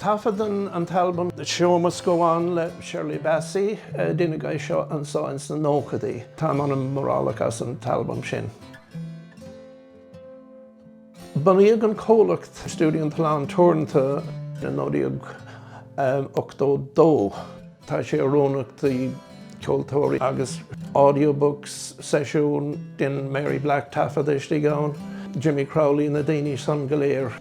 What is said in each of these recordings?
Tafadan an talbum the show must go on le Shirley Bassey dina gai seo an sáins na nóchadaí tá an morálachas an talbum sin. Bunaíodh an cólacht Stiúideo an tSuláin tuaireanta na nódaíodh 82. Tá sé arónachtaí ceoltóirí agus audiobooks sesiún din Mary Black Tafada istigán, Jimmy Crowley na daoine san go léir.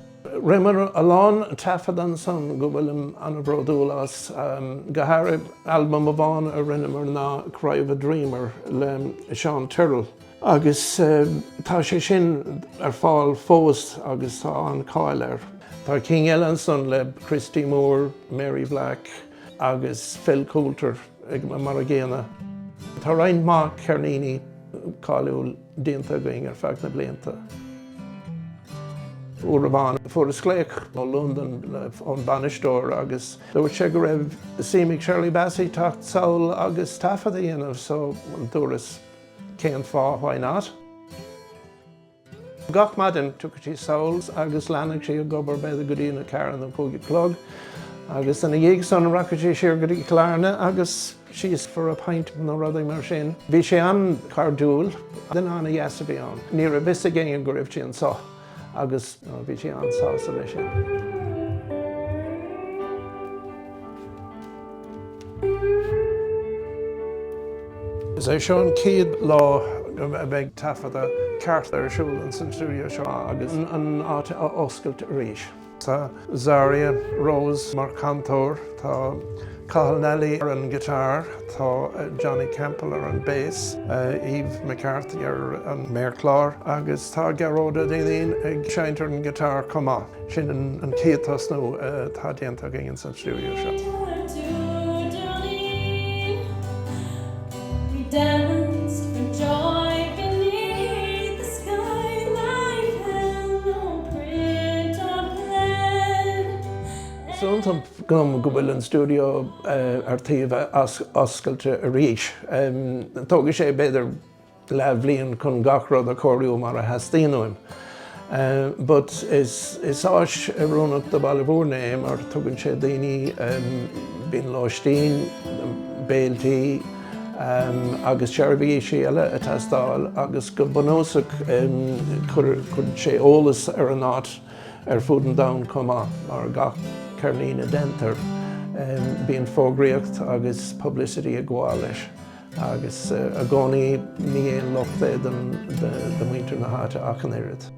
Rimmer alán tafadan san go bhfuil an bhródúlas go háirithe album a bhain a rinnemer ná Cry of a Dreamer le Sean Tyrrell. Agus tá sé sin ar fáil fós agus tá an cáil. Tá King Ellenson le Christy Moore, Mary Black agus Phil Coulter ag mar a géana. Tá raon má Cernini cáiliúil déanta going ar feadh na blianta. Urbán for a scléich ó London ón Bannisteoir agus le sé go raibh Seamigh Shirley Bassey tacht saoil agus tafada dhéanamh so an dúras céan fá why not. Gach maidin tuairtí saoils agus leannaigh sé a gobar beidh go dtí na cairn an cógaí clog agus in a dhéag san racatí siar go dtí clárna agus síos for a pint na rudaí mar sin. Bhí sé an cardúil den anna dheasa bhí an. Ní a bis a géan go raibh sé an soth. Agus bhí sé an sása lei sin. Is é seo an céad lá a bheith tafada ceart ar siúil an san stúdio seo agus an áit oscailt arís. Tá Zaria Rose mar cantóir, tá Cathal Nelly ar an guitar, tá Johnny Campbell ar an bass, Eve McCarthy ar an méirchlár, agus tá Geróda daoine ag seintar an guitar comá. Sin an céadtas nó tá déanta gin san stúdio seo. Sontam gom go bhfuil an stúdio ar taobh oscailte arís. Tógadh sé beidir le bliain chun gach rud a choirliú mar a heastíonúim. But is áis a rónach do Mhúirne mar tugann sé daoine bíon láistín, béaltaí agus seirbhí sé eile a teastáil agus go bunósach chun sé ólas ar an áit ar fud an domhan comá mar gach Carolina Dentar bíon fógraíocht agus publicity a gháil leis agus a gcónaí ní éon locht é den mhuintir na háite ach an éiread.